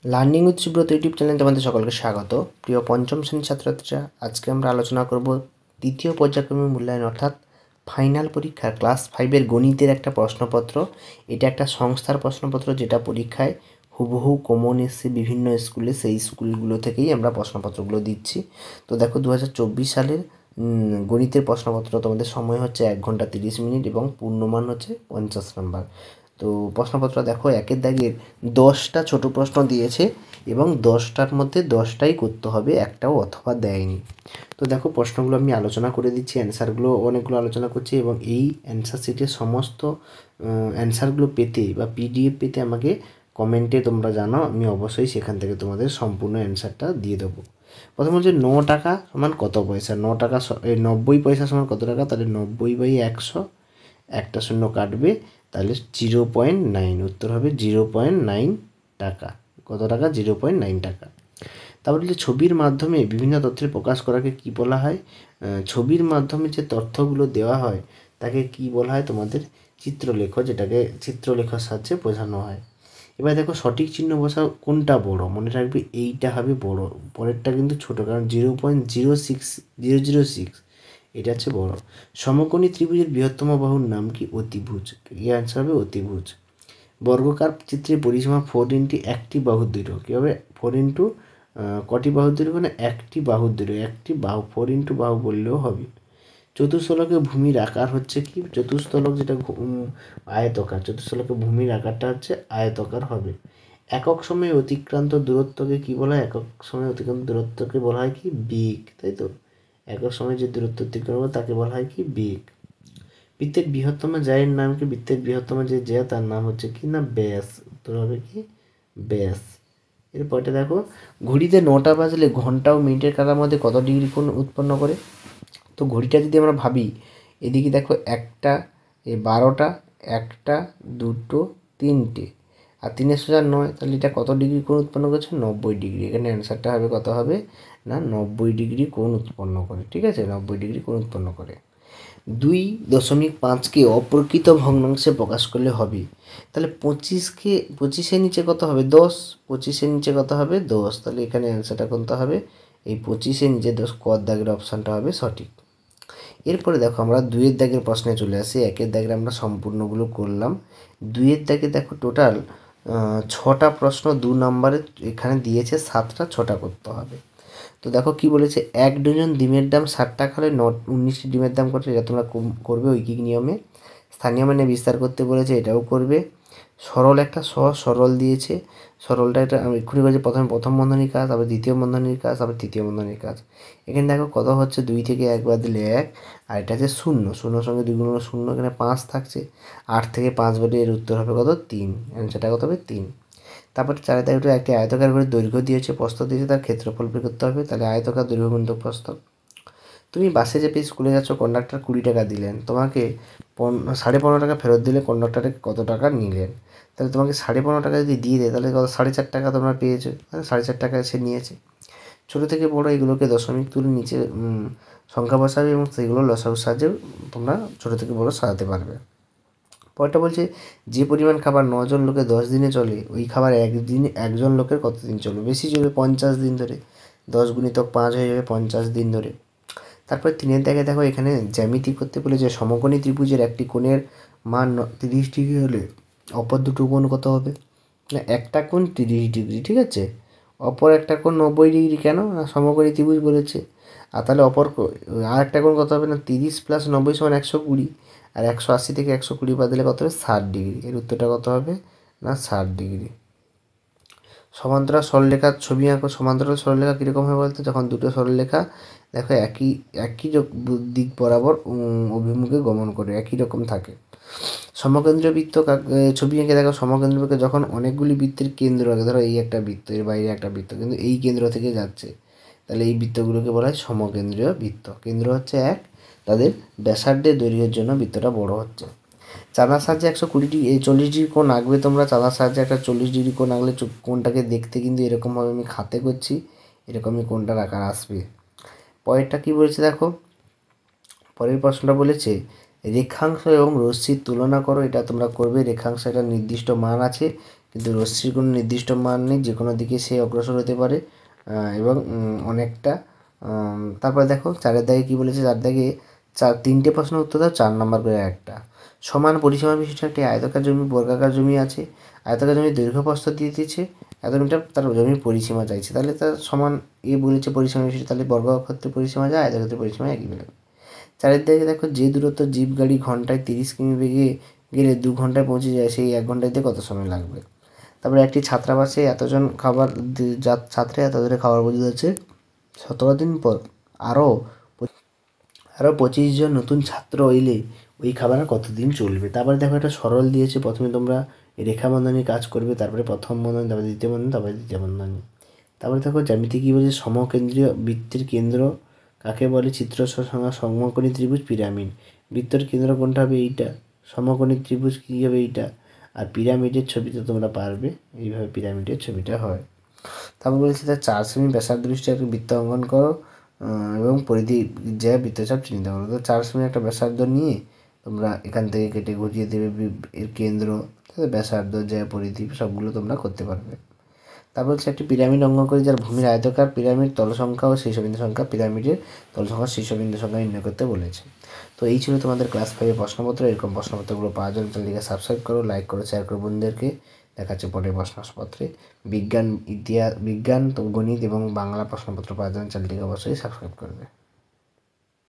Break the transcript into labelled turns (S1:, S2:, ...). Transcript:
S1: Learning with Subrata YouTube চ্যানেলে তোমাদের সকলকে স্বাগত। প্রিয় পঞ্চম শ্রেণীর ছাত্রছাত্রীরা, আজকে আমরা আলোচনা করব তৃতীয় পর্যায়ক্রমিক মূল্যায়ন অর্থাৎ ফাইনাল পরীক্ষার ক্লাস 5-এর গণিতের একটা প্রশ্নপত্র। এটা একটা সংস্থার প্রশ্নপত্র যেটা পরীক্ষায় হুবহু কমন এসছে বিভিন্ন স্কুলে, সেই স্কুলগুলো থেকেই আমরা প্রশ্নপত্রগুলো দিচ্ছি। তো দেখো 2024 সালের গণিতের প্রশ্নপত্র, তোমাদের সময় হচ্ছে 1 ঘন্টা 30 মিনিট এবং পূর্ণমান হচ্ছে 50 নাম্বার। তো প্রশ্নপত্র দেখো, একের দাগের 10টা ছোট প্রশ্ন দিয়েছে এবং 10টার মধ্যে 10টাই করতে হবে, একটাও অথবা দেয়নি। তো দেখো প্রশ্নগুলো আমি আলোচনা করে দিচ্ছি, অ্যান্সারগুলো অনেকগুলো আলোচনা করছি এবং এই অ্যান্সার শিটের সমস্ত অ্যান্সারগুলো পেতে বা পিডিএফ পেতে আমাকে কমেন্টে তোমরা জানাও, আমি অবশ্যই সেখান থেকে তোমাদের সম্পূর্ণ অ্যান্সারটা দিয়ে দেবো। প্রথমে হচ্ছে 9 টাকা সমান কত পয়সা। 9 টাকা 90 পয়সা সমান কত টাকা, তাহলে 90/100, একটা শূন্য কাটবে, তাহলে 0.9, উত্তর হবে 0.9 টাকা। কত টাকা? 0.9 টাকা। তারপর হচ্ছে ছবির মাধ্যমে বিভিন্ন তথ্যের প্রকাশ করাকে কি বলা হয়? ছবির মাধ্যমে যে তথ্যগুলো দেওয়া হয় তাকে কি বলা হয়? তোমাদের চিত্রলেখ, যেটাকে চিত্রলেখার সাহায্যে বোঝানো হয়। এবার দেখো সঠিক চিহ্ন বসাও, কোনটা বড়? মনে রাখবে এইটা হবে বড়, পরেরটা কিন্তু ছোট, কারণ 0.06006 এটা হচ্ছে বড়। সমকোণী ত্রিভুজের বৃহত্তম বাহুর নাম কি? অতিভুজ। এই অ্যান্সার হবে অতিভুজ। বর্গকার চিত্রের পরিসীমা 4 একটি বাহুর দৈর্ঘ্য। কী হবে? 4 কটি বাহুর দৈর্ঘ্য? না, একটি বাহুর দৈর্ঘ্য। একটি বাহু, 4 বাহু বললেও হবে। চতুস্থলকের ভূমির আকার হচ্ছে কি? চতুস্থলক যেটা আয়তকার, চতুস্থলকের ভূমির আকারটা হচ্ছে আয়তকার হবে। একক সময়ে অতিক্রান্ত দূরত্বকে কি বলা হয়? একক সময়ে অতিক্রান্ত দূরত্বকে বলা হয় কি? বেগ, তাই তো? একক সময়ে যে দূরত্ব অতিক্রম হবে তাকে বলা হয় কি? বেগ। বৃত্তের বৃহত্তম জ্যায়ের নাম কি? বৃত্তের বৃহত্তম যে জ্যা তার নাম হচ্ছে কি? না, ব্যাস। উত্তর হবে কি? ব্যাস। এরপরটা দেখো, ঘড়িতে 9টা বাজলে ঘন্টা ও মিনিটের কাটার মধ্যে কত ডিগ্রি কোণ উৎপন্ন করে? তো ঘড়িটা যদি আমরা ভাবি, এদিকে দেখো একটা, 12টা, একটা, দুটো, তিনটে, আর 3 সোজা 9, তাহলে এটা কত ডিগ্রি কোণ উৎপন্ন করছে? 90 ডিগ্রি। এখানে অ্যান্সারটা হবে কত হবে? না, 90 ডিগ্রি কোণ উৎপন্ন করে। ঠিক আছে, 90 ডিগ্রি কোণ উৎপন্ন করে। 2.5কে অপ্রকৃত ভগ্নাংশে প্রকাশ করলে হবে। তাহলে 25-এর নিচে কত হবে? 10। 25-এর নিচে কত হবে? 10। তাহলে এখানে অ্যান্সারটা কোনটা হবে? এই 25-এর নিচে 10, ক দাগের অপশানটা হবে সঠিক। এরপরে দেখো আমরা 2-এর দাগের প্রশ্নে চলে আসি। 1-এর দাগের আমরা সম্পূর্ণগুলো করলাম। 2-এর দাগে দেখো টোটাল 6টা প্রশ্ন 2 নম্বরে এখানে দিয়েছে, 7টা 6টা করতে হবে। তো দেখো কি বলেছে, 1 ডজন ডিমের দাম 60 টাকা হলে 19টি ডিমের দাম কত? এটা তোমরা করবে ঐকিক নিয়মে। স্থানীয় মানে বিস্তার করতে বলেছে, এটাও করবে। সরল একটা সহজ সরল দিয়েছে, সরলটা এটা আমি এক্ষুনি বলছি। প্রথম বন্ধনীর কাজ, তারপর দ্বিতীয় বন্ধনীর কাজ, তারপর তৃতীয় বন্ধনীর কাজ। এখানে দেখো কত হচ্ছে, 2 থেকে 1 বাদ দিলে 1, আর এটা হচ্ছে 0, 0 সঙ্গে 2 গুণ 0, এখানে 5 থাকছে। 8 থেকে 5 বাদে এর উত্তর হবে কত? 3। অ্যান্সারটা কত হবে? 3। তারপর 4 দাগের একটি আয়তকার করে দৈর্ঘ্য দিয়েছে, প্রস্থ দিয়েছে, তার ক্ষেত্রফল বের করতে হবে। তাহলে আয়তকার দৈর্ঘ্য গুণিতক প্রস্থ। তুমি বাসে চেপে স্কুলে যাচ্ছ, কন্ডাক্টর 20 টাকা দিলেন, তোমাকে 15.5 টাকা ফেরত দিলে কন্ডাক্টরে কত টাকা নিলেন? তাহলে তোমাকে 15.5 টাকা যদি দিয়ে দেয়, তাহলে কত? 4.5 টাকা তোমরা পেয়েছো। তাহলে 4.5 টাকা সে নিয়েছে। ছোটো থেকে বড় এগুলোকে দশমিক তুলে নিচে সংখ্যা বসাবে এবং সেগুলো লসাগুর সাহায্যে তোমরা ছোটো থেকে বড় সাজাতে পারবে। পরেরটা বলছে, যে পরিমাণ খাবার 9 জন লোকের 10 দিনে চলে, ওই খাবার একজন লোকের কত দিন চলবে? বেশি চলবে, 50 দিন ধরে। 10 গুণিতক 5 হয়ে যাবে 50 দিন ধরে। তারপরে 3-এর দাগে দেখো, এখানে জ্যামিতি করতে বলেছে। সমকোণী ত্রিভুজের একটি কোণের মান 30 ডিগ্রি হলে অপর দুটো কোণ কত হবে? না, একটা কোণ 30 ডিগ্রি, ঠিক আছে। অপর একটা কোণ 90 ডিগ্রি। কেন? না, সমকোণী ত্রিভুজ বলেছে। আর তাহলে আর একটা কোণ কত হবে? না, 30 + 90 = 120, আর 180 থেকে 120 বাদ দিলে কত হবে? 60 ডিগ্রি। এর উত্তরটা কত হবে? না, 60 ডিগ্রি। সমান্তরাল সরলরেখার ছবি আঁকো। সমান্তরাল সরলরেখা কীরকম হয় বলতে? যখন দুটো সরলরেখা দেখো একই দিক বরাবর অভিমুখে গমন করে, একই রকম থাকে। সমকেন্দ্রীয় বৃত্ত ছবি এঁকে দেখো। সমকেন্দ্রকে যখন অনেকগুলি বৃত্তের কেন্দ্র আগে, ধরো এই একটা বৃত্ত, এর বাইরে একটা বৃত্ত, কিন্তু এই কেন্দ্র থেকে যাচ্ছে, তাহলে এই বৃত্তগুলোকে বলা হয় সমকেন্দ্রীয় বৃত্ত। কেন্দ্র হচ্ছে এক, তাদের ব্যাসার্ধের দৈর্ঘ্যের জন্য বৃত্তটা বড় হচ্ছে। চাঁদার সাহায্যে 40 ডিগ্রি কোণ আঁকবে তোমরা। চাঁদার সাহায্যে একটা 40 ডিগ্রি কোণ আঁকলে কোণটাকে দেখতে কিন্তু এরকমভাবে আমি খাতে করছি, এরকমই কোণটার আকার আসবে। পরেরটা কী বলেছে দেখো, পরের প্রশ্নটা বলেছে, রেখাংশ এবং রশ্মির তুলনা করো। এটা তোমরা করবে। রেখাংশ একটা নির্দিষ্ট মান আছে, কিন্তু রশ্মির কোনো নির্দিষ্ট মান নেই, যে কোনো দিকে সে অগ্রসর হতে পারে এবং অনেকটা। তারপরে দেখো 4-এর দাগে কী বলেছে, 4 দাগে 3টে প্রশ্ন উত্তর দাও, 4 নম্বর করে একটা। সমান পরিসীমা বিশিষ্ট একটি আয়তাকার জমি, বর্গাকার জমি আছে। আয়তাকার জমির দৈর্ঘ্য প্রস্থ দিয়ে দিয়েছে, এত মিটার, তার জমির পরিসীমা চাইছে। তাহলে তার সমান বলেছে পরিসীমা বিশিষ্ট, তাহলে বর্গক্ষেত্রে পরিসীমা যায়, আয়তক্ষেত্রে পরিসীমা একই বেরোবে। 4-এর দিকে দেখো, যে দূরত্ব জিপ গাড়ি ঘন্টায় 30 কিমি বেগে গেলে 2 ঘন্টায় পৌঁছে যায়, সেই 1 ঘন্টাতে কত সময় লাগবে। তারপরে একটি ছাত্রাবাসে এতজন ছাত্রে এত ধরে খাবার মজুদ আছে, 17 দিন পর আরও 25 জন নতুন ছাত্র এলে ওই খাবার আর কতদিন চলবে। তারপরে দেখো একটা সরল দিয়েছে, প্রথমে তোমরা রেখা বন্ধনী কাজ করবে, তারপরে প্রথম বন্ধনী, তারপরে দ্বিতীয় বন্ধনী, তারপরে তৃতীয় বন্ধনী। তারপরে দেখো জ্যামিতি কী বলছে, সমকেন্দ্রীয় বৃত্তের কেন্দ্র কাকে বলে, চিত্র সমকোণী ত্রিভুজ পিরামিড। বৃত্তের কেন্দ্র কোনটা হবে, এইটা। সমকোণী ত্রিভুজ কী হবে, এইটা। আর পিরামিডের ছবিতে তোমরা পারবে, এইভাবে পিরামিডের ছবিটা হয়। তারপর বলেছে তার 4 সেমি ব্যাসার্ধ বিশিষ্ট একটা বৃত্ত অঙ্কন করো এবং পরিধি যে বৃত্তচাপ চিহ্নিত করো। তো 4 সেমি একটা ব্যাসার্ধ নিয়ে তোমরা এখান থেকে কেটে ঘুরিয়ে দেবে এর কেন্দ্র, ব্যাসার্ধ, যে পরিধি, সবগুলো তোমরা করতে পারবে। তারপর হচ্ছে একটি পিরামিড অঙ্কন করে, যার ভূমির আয়তাকার, পিরামিড তল সংখ্যা ও শীর্ষবিন্দু সংখ্যা, পিরামিডের তল সংখ্যা শীর্ষবিন্দু সংখ্যা নির্ণয় করতে বলেছে। তো এই ছিল তোমাদের ক্লাস 5-এর প্রশ্নপত্র। এরকম প্রশ্নপত্রগুলো পাওয়ার জন্য চ্যানেলটিকে সাবস্ক্রাইব করো, লাইক করো, শেয়ার করো বন্ধুদেরকে। দেখাচ্ছে পরের প্রশ্নপত্রে। বিজ্ঞান, গণিত এবং বাংলা প্রশ্নপত্র পাওয়ার জন্য চ্যানেলটিকে অবশ্যই সাবস্ক্রাইব করবে।